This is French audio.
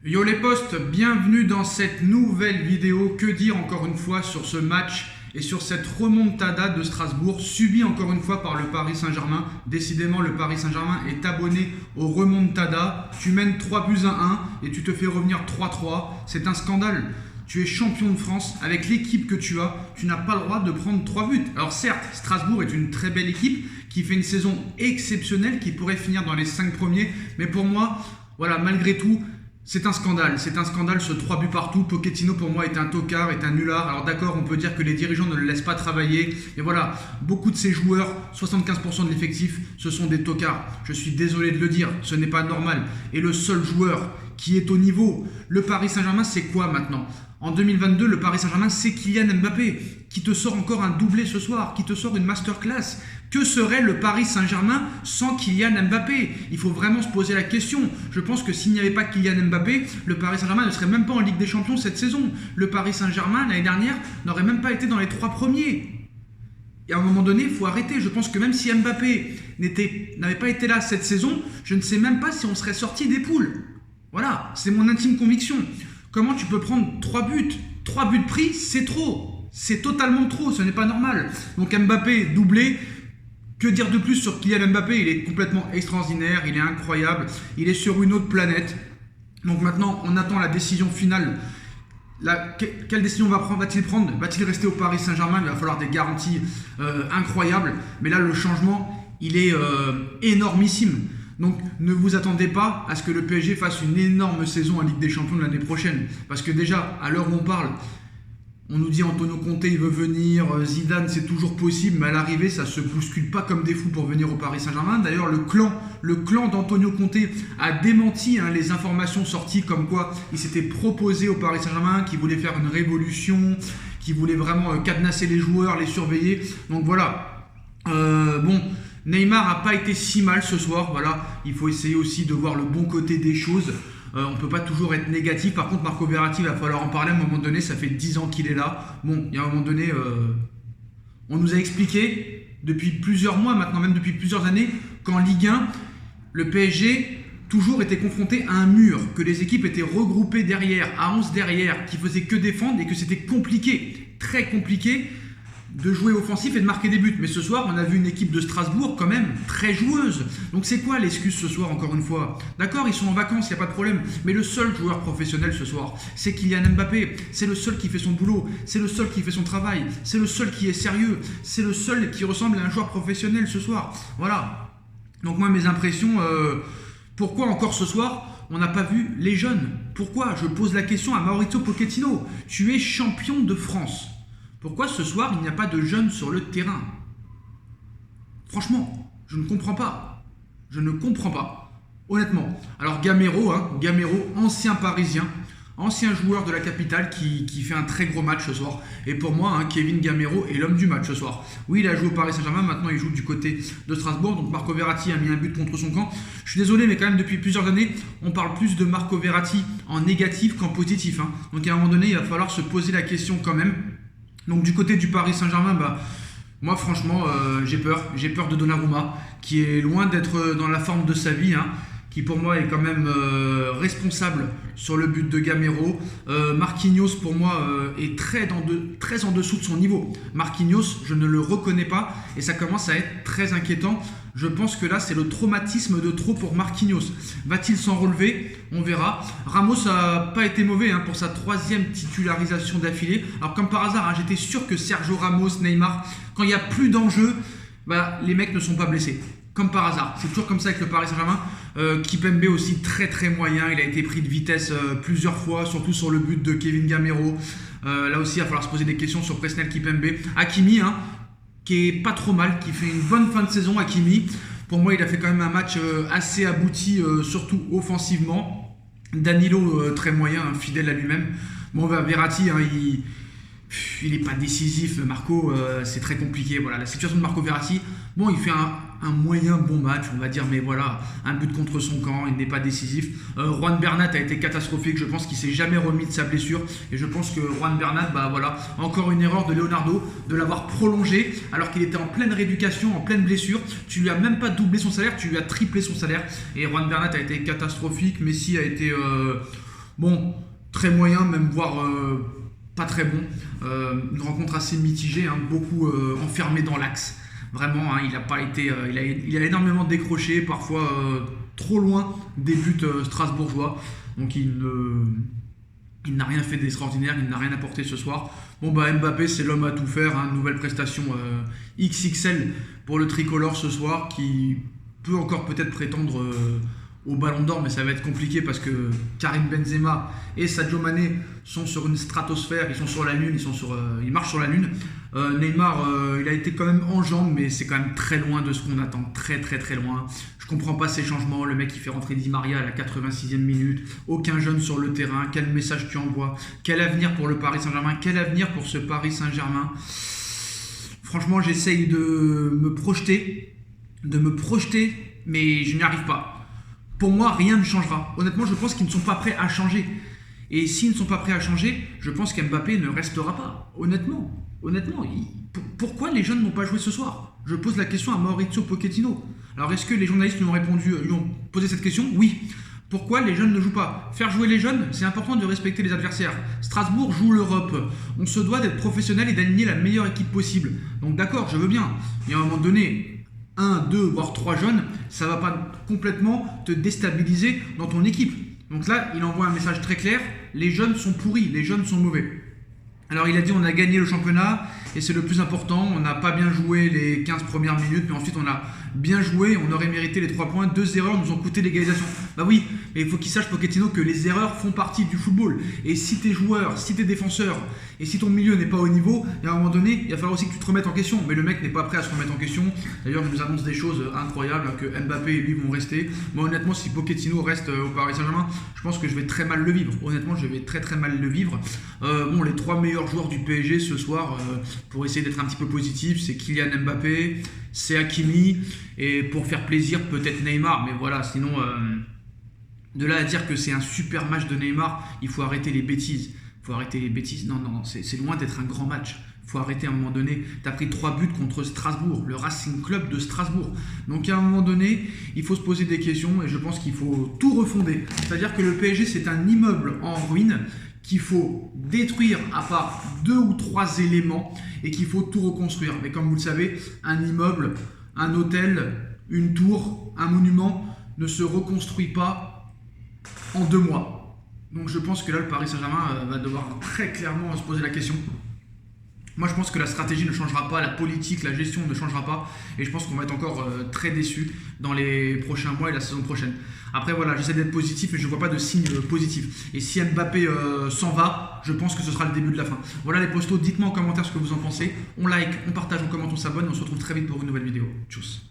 Yo les potes, bienvenue dans cette nouvelle vidéo. Que dire encore une fois sur ce match et sur cette remontada de Strasbourg subie encore une fois par le Paris Saint-Germain. Décidément, le Paris Saint-Germain est abonné au remontada. Tu mènes 3 buts à 1 et tu te fais revenir 3-3. C'est un scandale. Tu es champion de France avec l'équipe que tu as. Tu n'as pas le droit de prendre 3 buts. Alors certes, Strasbourg est une très belle équipe qui fait une saison exceptionnelle, qui pourrait finir dans les 5 premiers. Mais pour moi, voilà, malgré tout, c'est un scandale ce 3 buts partout. Pochettino pour moi est un tocard, est un nulard. Alors d'accord, on peut dire que les dirigeants ne le laissent pas travailler. Mais voilà, beaucoup de ces joueurs, 75% de l'effectif, ce sont des tocards. Je suis désolé de le dire, ce n'est pas normal. Et le seul joueur qui est au niveau, le Paris Saint-Germain, c'est quoi maintenant ? En 2022, le Paris Saint-Germain, c'est Kylian Mbappé qui te sort encore un doublé ce soir, qui te sort une masterclass. Que serait le Paris Saint-Germain sans Kylian Mbappé ? Il faut vraiment se poser la question. Je pense que s'il n'y avait pas Kylian Mbappé, le Paris Saint-Germain ne serait même pas en Ligue des Champions cette saison. Le Paris Saint-Germain, l'année dernière, n'aurait même pas été dans les 3 premiers. Et à un moment donné, il faut arrêter. Je pense que même si Mbappé n'avait pas été là cette saison, je ne sais même pas si on serait sorti des poules. Voilà, c'est mon intime conviction. Comment tu peux prendre 3 buts ? 3 buts pris, c'est trop. C'est totalement trop, ce n'est pas normal. Donc Mbappé doublé. Que dire de plus sur Kylian Mbappé ? Il est complètement extraordinaire, il est incroyable, il est sur une autre planète. Donc maintenant, on attend la décision finale. Quelle décision va-t-il prendre ? Va-t-il rester au Paris Saint-Germain ? Il va falloir des garanties incroyables. Mais là, le changement, il est énormissime. Donc ne vous attendez pas à ce que le PSG fasse une énorme saison en Ligue des Champions de l'année prochaine. Parce que déjà, à l'heure où on parle, on nous dit Antonio Conte il veut venir, Zidane c'est toujours possible, mais à l'arrivée ça se bouscule pas comme des fous pour venir au Paris Saint-Germain. D'ailleurs le clan d'Antonio Conte a démenti les informations sorties comme quoi il s'était proposé au Paris Saint-Germain, qu'il voulait faire une révolution, qu'il voulait vraiment cadenasser les joueurs, les surveiller. Donc voilà. Neymar n'a pas été si mal ce soir, voilà. Il faut essayer aussi de voir le bon côté des choses. On ne peut pas toujours être négatif. Par contre, Marco Verratti, il va falloir en parler à un moment donné. Ça fait 10 ans qu'il est là. Bon, il y a un moment donné, on nous a expliqué depuis plusieurs mois, maintenant même depuis plusieurs années, qu'en Ligue 1, le PSG toujours était confronté à un mur, que les équipes étaient regroupées derrière, à 11 derrière, qui faisaient que défendre et que c'était compliqué, très compliqué, de jouer offensif et de marquer des buts. Mais ce soir, on a vu une équipe de Strasbourg quand même très joueuse. Donc c'est quoi l'excuse ce soir encore une fois ? D'accord, ils sont en vacances, il n'y a pas de problème. Mais le seul joueur professionnel ce soir, c'est Kylian Mbappé. C'est le seul qui fait son boulot, c'est le seul qui fait son travail, c'est le seul qui est sérieux, c'est le seul qui ressemble à un joueur professionnel ce soir. Voilà. Donc moi, mes impressions, pourquoi encore ce soir on n'a pas vu les jeunes ? Pourquoi ? Je pose la question à Mauricio Pochettino. Tu es champion de France. Pourquoi ce soir, il n'y a pas de jeunes sur le terrain ? Franchement, je ne comprends pas. Je ne comprends pas. Honnêtement. Alors Gamero, ancien Parisien, ancien joueur de la capitale qui fait un très gros match ce soir. Et pour moi, Kevin Gamero est l'homme du match ce soir. Oui, il a joué au Paris Saint-Germain, maintenant il joue du côté de Strasbourg. Donc Marco Verratti a mis un but contre son camp. Je suis désolé, mais quand même depuis plusieurs années, on parle plus de Marco Verratti en négatif qu'en positif. Donc à un moment donné, il va falloir se poser la question quand même. Donc du côté du Paris Saint-Germain, moi franchement j'ai peur de Donnarumma qui est loin d'être dans la forme de sa vie, qui pour moi est quand même responsable sur le but de Gamero. Marquinhos pour moi est très en dessous de son niveau. Marquinhos, je ne le reconnais pas et ça commence à être très inquiétant. Je pense que là, c'est le traumatisme de trop pour Marquinhos. Va-t-il s'en relever ? On verra. Ramos n'a pas été mauvais pour sa 3e titularisation d'affilée. Alors comme par hasard, j'étais sûr que Sergio Ramos, Neymar, quand il n'y a plus d'enjeu, les mecs ne sont pas blessés. Comme par hasard. C'est toujours comme ça avec le Paris Saint-Germain. Kipembe aussi très très moyen. Il a été pris de vitesse plusieurs fois, surtout sur le but de Kevin Gamero. Là aussi, il va falloir se poser des questions sur Presnel Kipembe. Hakimi, qui est pas trop mal, qui fait une bonne fin de saison, Hakimi. Pour moi, il a fait quand même un match assez abouti, surtout offensivement. Danilo, très moyen, fidèle à lui-même. Bon, Verratti, il n'est pas décisif. Marco, c'est très compliqué. Voilà, la situation de Marco Verratti, bon, il fait un moyen bon match, on va dire, mais voilà, un but contre son camp, il n'est pas décisif. Juan Bernat a été catastrophique, je pense qu'il ne s'est jamais remis de sa blessure, et je pense que Juan Bernat, encore une erreur de Leonardo, de l'avoir prolongé, alors qu'il était en pleine rééducation, en pleine blessure. Tu lui as même pas doublé son salaire, tu lui as triplé son salaire, et Juan Bernat a été catastrophique. Messi a été Bon, très moyen, même voire pas très bon. Une rencontre assez mitigée, hein, beaucoup enfermé dans l'axe. Vraiment, hein, il a pas été, il a énormément décroché, parfois trop loin des buts strasbourgeois. Donc il n'a rien fait d'extraordinaire, il n'a rien apporté ce soir. Bon bah Mbappé, c'est l'homme à tout faire, hein, nouvelle prestation XXL pour le tricolore ce soir, qui peut encore peut-être prétendre au Ballon d'Or, mais ça va être compliqué parce que Karim Benzema et Sadio Mané sont sur une stratosphère, ils sont sur la lune, ils marchent sur la lune. Neymar, il a été quand même en jambes, mais c'est quand même très loin de ce qu'on attend, très très très loin. Je comprends pas ces changements, le mec qui fait rentrer Di Maria à la 86e minute, aucun jeune sur le terrain, quel message tu envoies, quel avenir pour le Paris Saint-Germain, quel avenir pour ce Paris Saint-Germain. Franchement, j'essaye de me projeter, mais je n'y arrive pas. Pour moi, rien ne changera. Honnêtement, je pense qu'ils ne sont pas prêts à changer. Et s'ils ne sont pas prêts à changer, je pense qu'Mbappé ne restera pas. Honnêtement, pourquoi les jeunes n'ont pas joué ce soir? Je pose la question à Maurizio Pochettino. Alors, est-ce que les journalistes lui ont posé cette question? Oui. Pourquoi les jeunes ne jouent pas? Faire jouer les jeunes, c'est important de respecter les adversaires. Strasbourg joue l'Europe. On se doit d'être professionnel et d'aligner la meilleure équipe possible. Donc d'accord, je veux bien. Mais à un moment donné, 1, 2, voire 3 jeunes, ça ne va pas complètement te déstabiliser dans ton équipe. Donc là, il envoie un message très clair, les jeunes sont pourris, les jeunes sont mauvais. Alors il a dit on a gagné le championnat et c'est le plus important, on n'a pas bien joué les 15 premières minutes, mais ensuite on a bien joué, on aurait mérité les 3 points, 2 erreurs nous ont coûté l'égalisation. Bah oui, mais il faut qu'il sache Pochettino que les erreurs font partie du football. Et si tes joueurs, si tes défenseurs et si ton milieu n'est pas au niveau, à un moment donné, il va falloir aussi que tu te remettes en question. Mais le mec n'est pas prêt à se remettre en question. D'ailleurs, il nous annonce des choses incroyables, que Mbappé et lui vont rester. Moi honnêtement, si Pochettino reste au Paris Saint-Germain, je pense que je vais très mal le vivre. Honnêtement, je vais très très mal le vivre. Bon, les 3 meilleurs joueurs du PSG ce soir, pour essayer d'être un petit peu positif, c'est Kylian Mbappé, c'est Hakimi, et pour faire plaisir, peut-être Neymar. Mais voilà, sinon, de là à dire que c'est un super match de Neymar, il faut arrêter les bêtises. Non, c'est loin d'être un grand match. Il faut arrêter à un moment donné. Tu as pris 3 buts contre Strasbourg, le Racing Club de Strasbourg. Donc à un moment donné, il faut se poser des questions et je pense qu'il faut tout refonder. C'est-à-dire que le PSG, c'est un immeuble en ruine qu'il faut détruire à part 2 ou 3 éléments et qu'il faut tout reconstruire. Mais comme vous le savez, un immeuble, un hôtel, une tour, un monument ne se reconstruit pas en 2 mois. Donc je pense que là, le Paris Saint-Germain va devoir très clairement se poser la question. Moi, je pense que la stratégie ne changera pas, la politique, la gestion ne changera pas. Et je pense qu'on va être encore très déçus dans les prochains mois et la saison prochaine. Après, voilà, j'essaie d'être positif, mais je ne vois pas de signe positif. Et si Mbappé s'en va, je pense que ce sera le début de la fin. Voilà les postos, dites-moi en commentaire ce que vous en pensez. On like, on partage, on commente, on s'abonne. On se retrouve très vite pour une nouvelle vidéo. Tchuss.